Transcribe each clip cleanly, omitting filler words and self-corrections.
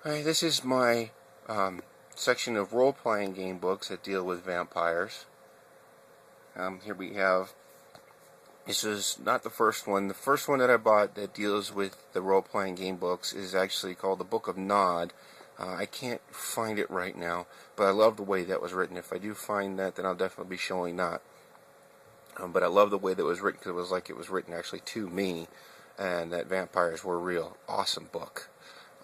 Alright, this is my section of role-playing game books that deal with vampires. Here we have, this is not the first one. The first one that I bought that deals with the role-playing game books is actually called the Book of Nod. I can't find it right now, but I love the way that was written. If I do find that, then I'll definitely be showing that. But I love the way that it was written, because it was like it was written actually to me, and that vampires were real. Awesome book.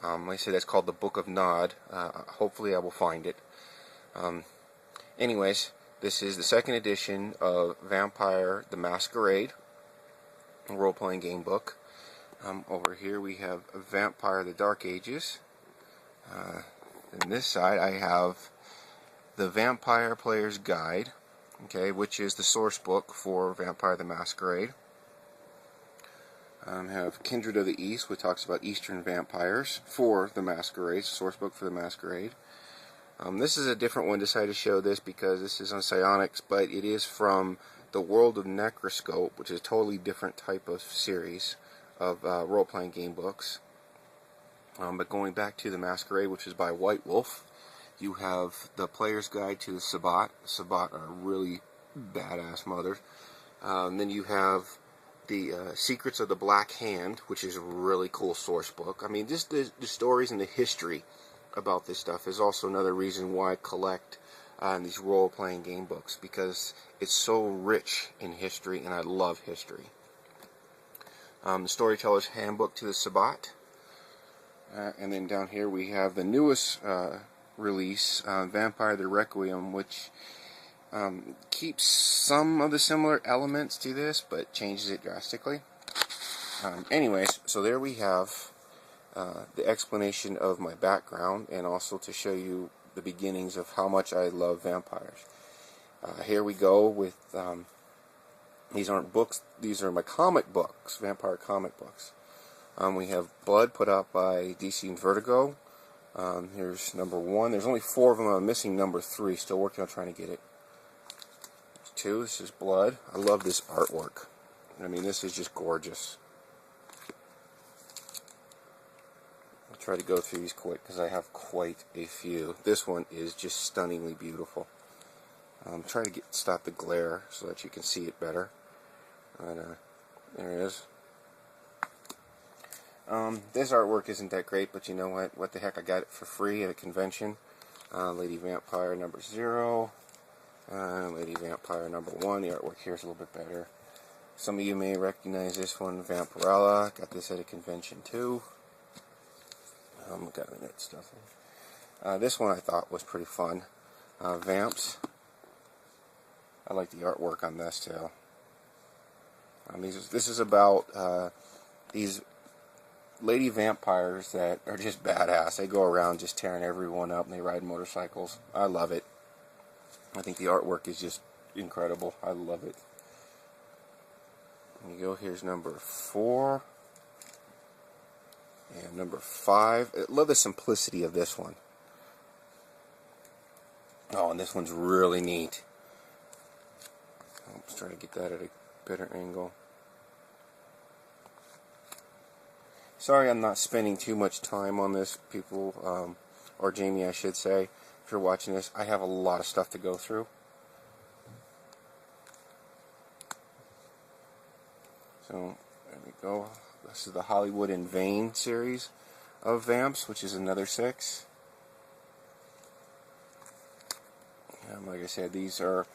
Like I said, that's called the Book of Nod. Hopefully I will find it. Anyways, this is the second edition of Vampire the Masquerade, a role-playing game book. Over here we have Vampire the Dark Ages. On this side I have the Vampire Player's Guide, okay, which is the source book for Vampire the Masquerade. Have Kindred of the East, which talks about Eastern vampires for the Masquerade, source book for the Masquerade. This is a different one. Decided to show this because this is on psionics, but it is from the World of Necroscope, which is a totally different type of series of role-playing game books. But going back to the Masquerade, which is by White Wolf, you have the Player's Guide to the Sabbat. Sabbat are really badass mothers. Then you have the Secrets of the Black Hand, which is a really cool source book. I mean, just the stories and the history about this stuff is also another reason why I collect these role-playing game books, because it's so rich in history, and I love history. The Storyteller's Handbook to the Sabbat. And then down here we have the newest release, Vampire the Requiem, which keeps some of the similar elements to this, but changes it drastically. Anyways, so there we have the explanation of my background, and also to show you the beginnings of how much I love vampires. Here we go with, these aren't books, these are my comic books, vampire comic books. We have Blood, put out by DC and Vertigo. Here's number 1. There's only 4 of them. I'm missing number 3. Still working on trying to get it. 2. This is Blood. I love this artwork. I mean, this is just gorgeous. I'll try to go through these quick because I have quite a few. This one is just stunningly beautiful. Try to stop the glare so that you can see it better. And, there it is. This artwork isn't that great, but you know what? What the heck? I got it for free at a convention. Lady Vampire number 0. Lady Vampire number 1. The artwork here is a little bit better. Some of you may recognize this one, Vampirella. Got this at a convention too. Got the net stuff in. This one I thought was pretty fun. Vamps. I like the artwork on this too. This is about these lady vampires that are just badass. They go around just tearing everyone up, and they ride motorcycles. I love it. I think the artwork is just incredible. I love it. There you go. Here's number 4. And number 5. I love the simplicity of this one. Oh, and this one's really neat. Let's try to get that at a better angle. Sorry I'm not spending too much time on this, people, or Jamie I should say, if you're watching this. I have a lot of stuff to go through. So, there we go. This is the Hollywood in Vain series of Vamps, which is another 6. Like I said, these are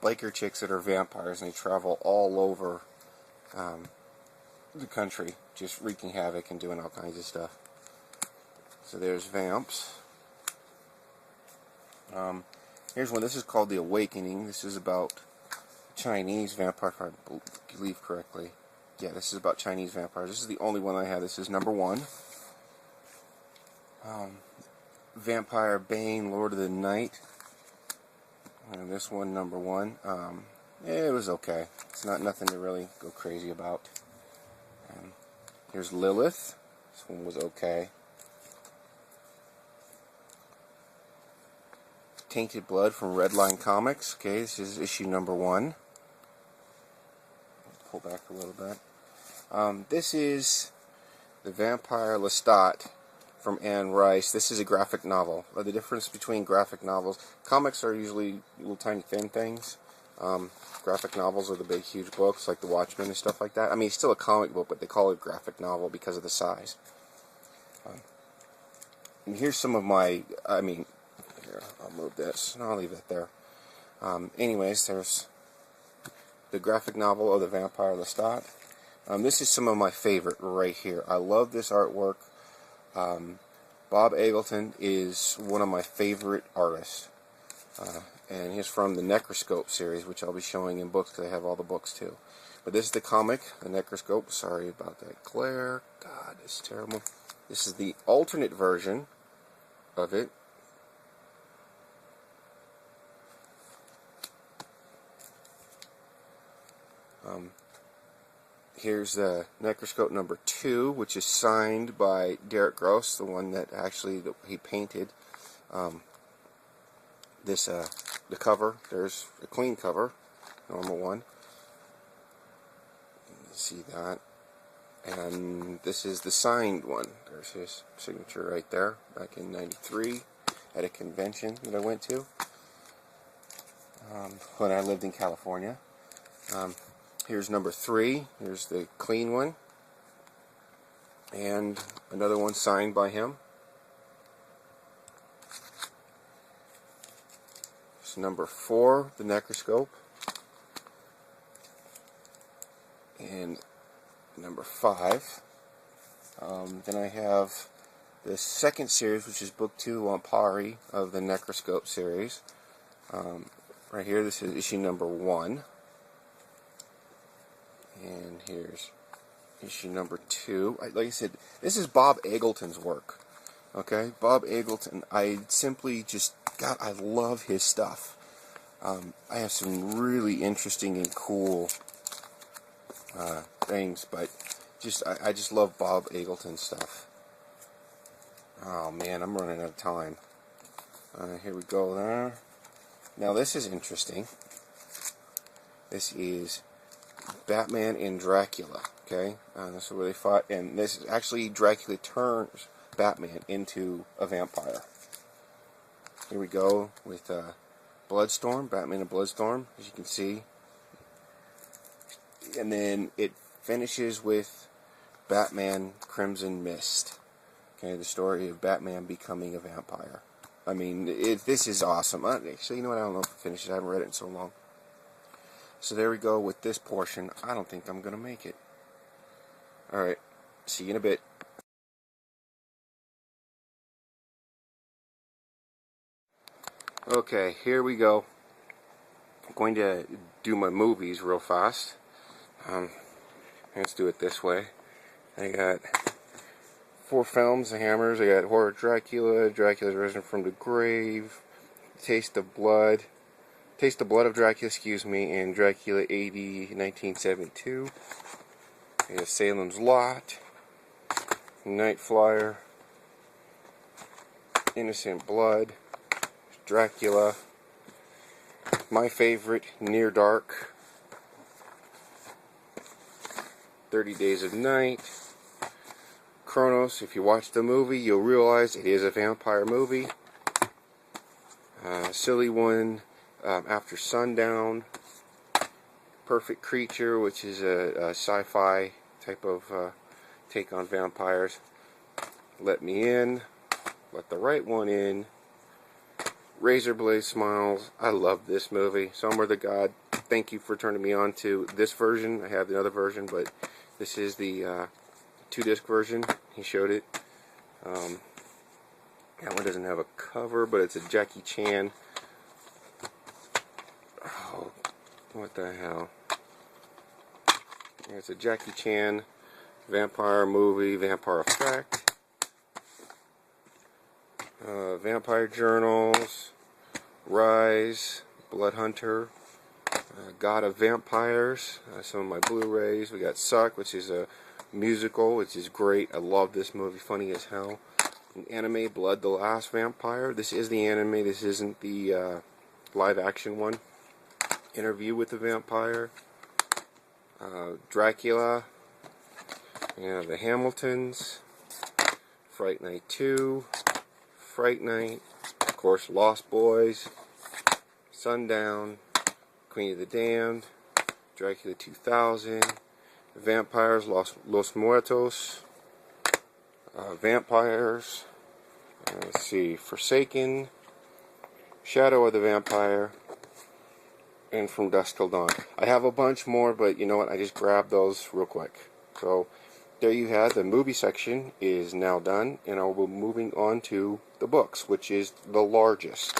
biker chicks that are vampires, and they travel all over the country, just wreaking havoc and doing all kinds of stuff. So there's Vamps. Here's one. This is called The Awakening. This is about Chinese vampire, if I believe correctly. Yeah, this is about Chinese vampires. This is the only one I have. This is number 1. Vampire Bane, Lord of the Night. And this one, number 1. It was okay. It's nothing to really go crazy about. Here's Lilith. This one was okay. Tainted Blood from Redline Comics. Okay, this is issue number 1. Pull back a little bit. This is the Vampire Lestat from Anne Rice. This is a graphic novel. The difference between graphic novels, comics are usually little tiny thin things. Graphic novels are the big huge books like The Watchmen and stuff like that. I mean, it's still a comic book, but they call it a graphic novel because of the size. And here's some of my, here, I'll move this, and I'll leave it there. Anyways, there's the graphic novel of the Vampire Lestat. This is some of my favorite right here. I love this artwork. Bob Eggleton is one of my favorite artists. And he's from the Necroscope series, which I'll be showing in books because I have all the books too. But this is the comic, the Necroscope. Sorry about that glare. God, it's terrible. This is the alternate version of it. Here's the Necroscope number 2, which is signed by Derek Gross, the one that actually he painted. The cover, there's a clean cover, normal one. You can see that. And this is the signed one. There's his signature right there, back in '93 at a convention that I went to when I lived in California. Here's number 3. Here's the clean one. And another one signed by him. Here's number 4, the Necroscope. And number 5. Then I have the second series, which is book 2, Lampari, of the Necroscope series. Right here, this is issue number 1. And here's issue number 2. Like I said, this is Bob Eggleton's work. Okay, Bob Eggleton. I simply just, God, I love his stuff. I have some really interesting and cool things, but I just love Bob Eggleton's stuff. Oh man, I'm running out of time. Here we go there. Now this is interesting. This is Batman and Dracula. Okay, this is where they fought, and this is actually Dracula turns Batman into a vampire. Here we go with Bloodstorm, Batman and Bloodstorm, as you can see. And then it finishes with Batman Crimson Mist. Okay, the story of Batman becoming a vampire. I mean, this is awesome. Actually, you know what? I don't know if it finishes. I haven't read it in so long. So there we go with this portion. I don't think I'm going to make it. Alright, see you in a bit. Okay, here we go. I'm going to do my movies real fast. Let's do it this way. I got 4 films, The Hammers. I got Horror Dracula, Dracula's Risen from the Grave, Taste of Blood of Dracula, excuse me, and Dracula AD 1972. I got Salem's Lot, Night Flyer, Innocent Blood, Dracula, my favorite, Near Dark, 30 Days of Night, Kronos. If you watch the movie, you'll realize it is a vampire movie. Silly one, After Sundown, Perfect Creature, which is a sci-fi type of take on vampires. Let Me In, Let the Right One In, Razorblade Smiles. I love this movie. Somewhere the God, thank you for turning me on to this version. I have the other version, but this is the 2-disc version. He showed it. That one doesn't have a cover, but it's a Jackie Chan. Oh, what the hell? Yeah, it's a Jackie Chan vampire movie, Vampire Effect. Vampire Journals, Rise, Blood Hunter, God of Vampires, some of my Blu-rays. We got Suck, which is a musical, which is great. I love this movie, funny as hell. An anime, Blood the Last Vampire. This is the anime, this isn't the live action one. Interview with the Vampire. Dracula. Yeah, The Hamiltons. Fright Night 2, Fright Night, of course Lost Boys, Sundown, Queen of the Damned, Dracula 2000, Vampires, Los Muertos, Vampires, let's see, Forsaken, Shadow of the Vampire, and From Dusk Till Dawn. I have a bunch more, but you know what, I just grabbed those real quick. So there you have the movie section is now done, and I will be moving on to the books, which is the largest.